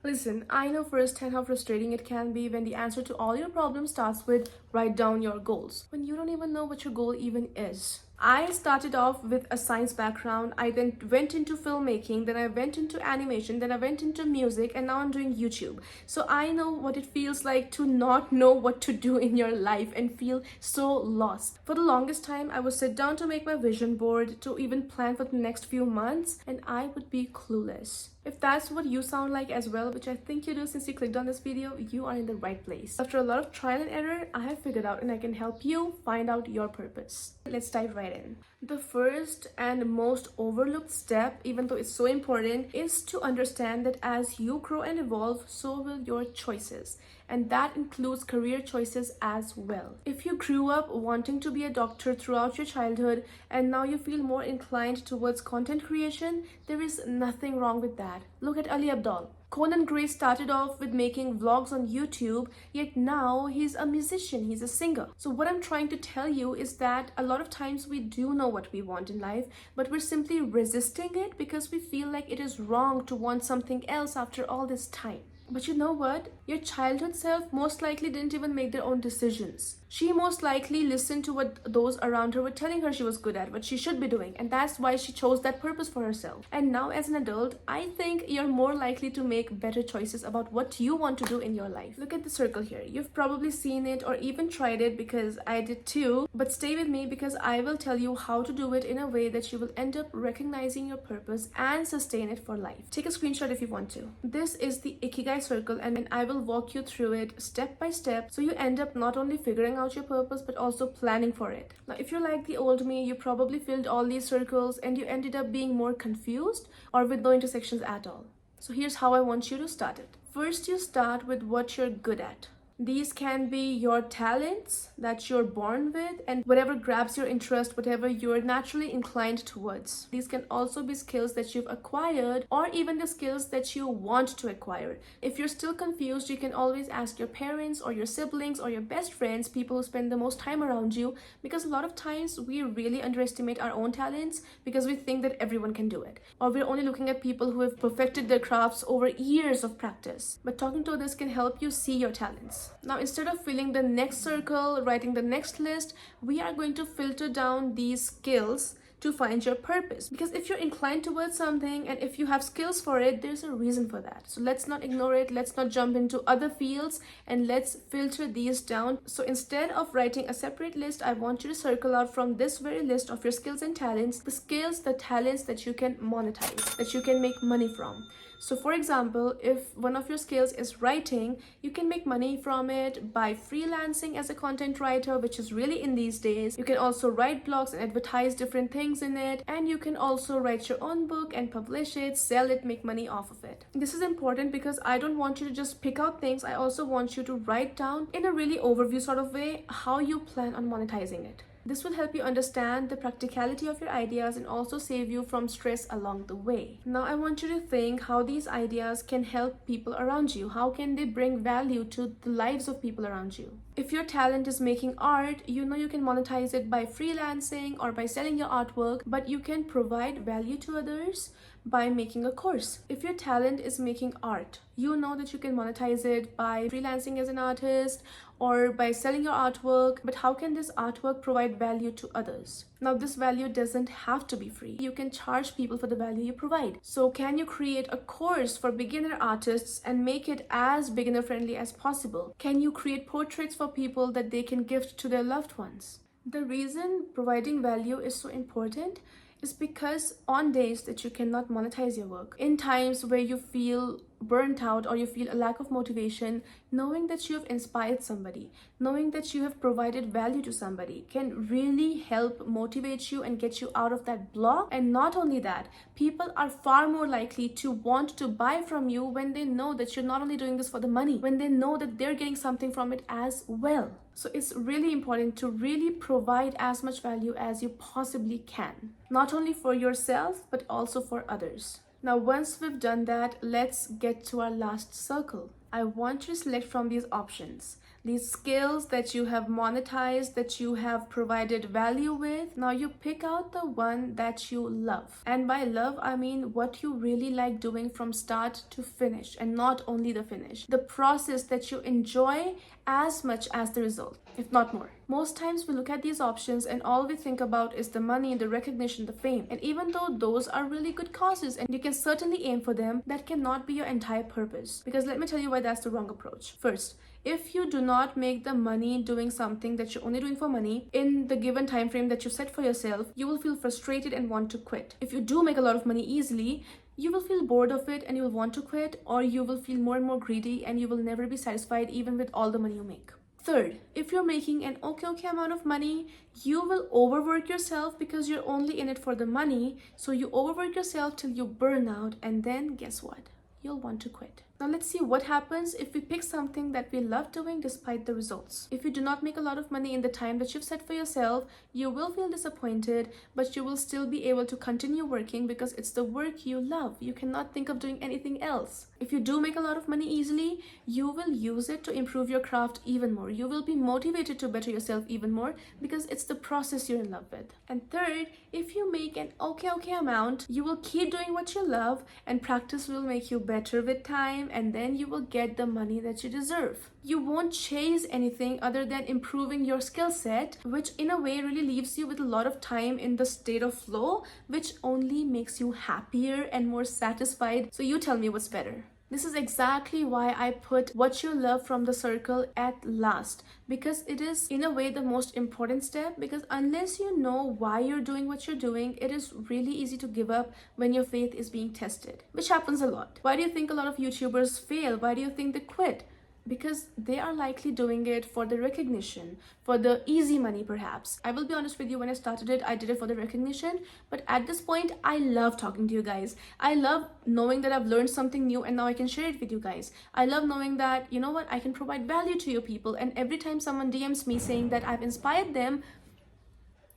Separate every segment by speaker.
Speaker 1: Listen, I know firsthand how frustrating it can be when the answer to all your problems starts with write down your goals, when you don't even know what your goal even is. I started off with a science background. I then went into filmmaking, then I went into animation, then I went into music, and now I'm doing YouTube. So I know what it feels like to not know what to do in your life and feel so lost. For the longest time, I would sit down to make my vision board, to even plan for the next few months, and I would be clueless. If that's what you sound like as well, which I think you do since you clicked on this video, you are in the right place. After a lot of trial and error, I have figured out and I can help you find out your purpose. Let's dive right in. The first and most overlooked step, even though it's so important, is to understand that as you grow and evolve, so will your choices. And that includes career choices as well. If you grew up wanting to be a doctor throughout your childhood and now you feel more inclined towards content creation, there is nothing wrong with that. Look at Ali Abdaal. Conan Gray started off with making vlogs on YouTube, yet now he's a musician, he's a singer. So what I'm trying to tell you is that a lot of times we do know what we want in life, but we're simply resisting it because we feel like it is wrong to want something else after all this time. But you know what? Your childhood self most likely didn't even make their own decisions. She most likely listened to what those around her were telling her she was good at, what she should be doing, and that's why she chose that purpose for herself. And now as an adult, I think you're more likely to make better choices about what you want to do in your life. Look at the circle here. You've probably seen it or even tried it because I did too, but stay with me because I will tell you how to do it in a way that you will end up recognizing your purpose and sustain it for life. Take a screenshot if you want to. This is the Ikigai circle and I will walk you through it step by step so you end up not only figuring out your purpose but also planning for it. Now if you're like the old me, you probably filled all these circles and you ended up being more confused or with no intersections at all. So here's how I want you to start it. First, you start with what you're good at. These can be your talents that you're born with and whatever grabs your interest, whatever you're naturally inclined towards. These can also be skills that you've acquired or even the skills that you want to acquire. If you're still confused, you can always ask your parents or your siblings or your best friends, people who spend the most time around you, because a lot of times we really underestimate our own talents because we think that everyone can do it. Or we're only looking at people who have perfected their crafts over years of practice. But talking to others can help you see your talents. Now, instead of filling the next circle, writing the next list, we are going to filter down these skills to find your purpose. Because if you're inclined towards something and if you have skills for it, there's a reason for that. So let's not ignore it. Let's not jump into other fields and let's filter these down. So instead of writing a separate list, I want you to circle out from this very list of your skills and talents, the skills, the talents that you can monetize, that you can make money from. So for example, if one of your skills is writing, you can make money from it by freelancing as a content writer, which is really in these days. You can also write blogs and advertise different things in it. And you can also write your own book and publish it, sell it, make money off of it. This is important because I don't want you to just pick out things. I also want you to write down in a really overview sort of way how you plan on monetizing it. This will help you understand the practicality of your ideas and also save you from stress along the way. Now I want you to think how these ideas can help people around you. How can they bring value to the lives of people around you? If your talent is making art, you know you can monetize it by freelancing or by selling your artwork, but you can provide value to others by making a course. If your talent is making art, you know that you can monetize it by freelancing as an artist or by selling your artwork, but how can this artwork provide value to others? Now this value doesn't have to be free. You can charge people for the value you provide. So can you create a course for beginner artists and make it as beginner friendly as possible? Can you create portraits for people that they can gift to their loved ones? The reason providing value is so important is because on days that you cannot monetize your work, in times where you feel burnt out or you feel a lack of motivation, knowing that you have inspired somebody, knowing that you have provided value to somebody can really help motivate you and get you out of that block. And not only that, people are far more likely to want to buy from you when they know that you're not only doing this for the money, when they know that they're getting something from it as well. So it's really important to really provide as much value as you possibly can, not only for yourself, but also for others. Now, once we've done that, let's get to our last circle. I want you to select from these options these skills that you have monetized, that you have provided value with. Now you pick out the one that you love. And by love, I mean what you really like doing from start to finish, and not only the finish. The process that you enjoy as much as the result, if not more. Most times we look at these options and all we think about is the money, the recognition, the fame. And even though those are really good causes and you can certainly aim for them, that cannot be your entire purpose. Because let me tell you why that's the wrong approach. First, if you do not make the money doing something that you're only doing for money in the given time frame that you set for yourself, you will feel frustrated and want to quit. If you do make a lot of money easily, you will feel bored of it and you will want to quit, or you will feel more and more greedy and you will never be satisfied even with all the money you make. Third, if you're making an okay amount of money, you will overwork yourself because you're only in it for the money. So you overwork yourself till you burn out, and then guess what? You'll want to quit. Now let's see what happens if we pick something that we love doing despite the results. If you do not make a lot of money in the time that you've set for yourself, you will feel disappointed, but you will still be able to continue working because it's the work you love. You cannot think of doing anything else. If you do make a lot of money easily, you will use it to improve your craft even more. You will be motivated to better yourself even more because it's the process you're in love with. And third, if you make an okay amount, you will keep doing what you love, and practice will make you better with time, and then you will get the money that you deserve. You won't chase anything other than improving your skill set, which in a way really leaves you with a lot of time in the state of flow, which only makes you happier and more satisfied. So you tell me what's better. This is exactly why I put what you love from the circle at last, because it is in a way the most important step, because unless you know why you're doing what you're doing, it is really easy to give up when your faith is being tested, which happens a lot. Why do you think a lot of YouTubers fail? Why do you think they quit? Because they are likely doing it for the recognition, for the easy money perhaps. I will be honest with you, when I started it, I did it for the recognition, but at this point, I love talking to you guys. I love knowing that I've learned something new and now I can share it with you guys. I love knowing that, you know what, I can provide value to you people, and every time someone DMs me saying that I've inspired them,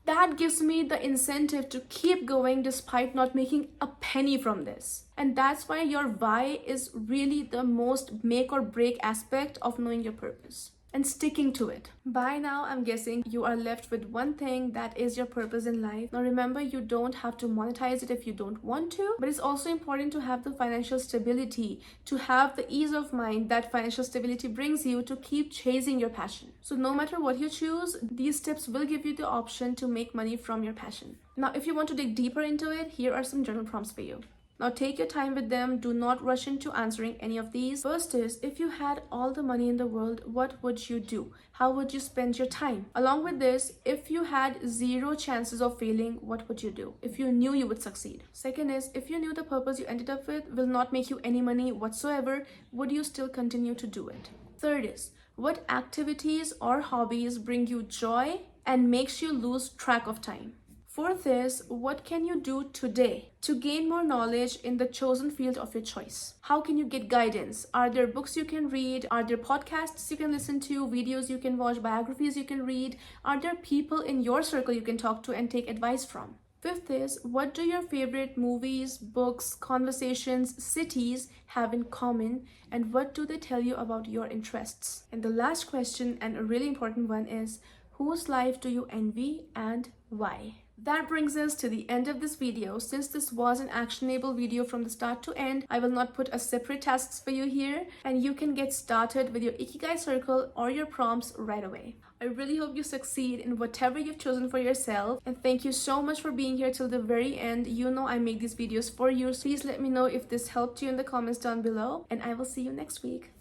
Speaker 1: that gives me the incentive to keep going despite not making a penny from this. And that's why your why is really the most make or break aspect of knowing your purpose and sticking to it. By now, I'm guessing you are left with one thing that is your purpose in life. Now remember, you don't have to monetize it if you don't want to, but it's also important to have the financial stability, to have the ease of mind that financial stability brings you to keep chasing your passion. So no matter what you choose, these steps will give you the option to make money from your passion. Now, if you want to dig deeper into it, here are some journal prompts for you. Now take your time with them. Do not rush into answering any of these. First is, if you had all the money in the world, what would you do? How would you spend your time? Along with this, if you had 0 chances of failing, what would you do if you knew you would succeed? Second is, if you knew the purpose you ended up with will not make you any money whatsoever, would you still continue to do it? Third is, what activities or hobbies bring you joy and makes you lose track of time? Fourth is, what can you do today to gain more knowledge in the chosen field of your choice? How can you get guidance? Are there books you can read? Are there podcasts you can listen to? Videos you can watch? Biographies you can read? Are there people in your circle you can talk to and take advice from? Fifth is, what do your favorite movies, books, conversations, cities have in common, and what do they tell you about your interests? And the last question, and a really important one, is, whose life do you envy and why? That brings us to the end of this video. Since this was an actionable video from the start to end, I will not put a separate tasks for you here, and you can get started with your Ikigai circle or your prompts right away. I really hope you succeed in whatever you've chosen for yourself, and thank you so much for being here till the very end. You know I make these videos for you, so please let me know if this helped you in the comments down below, and I will see you next week.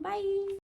Speaker 1: Bye!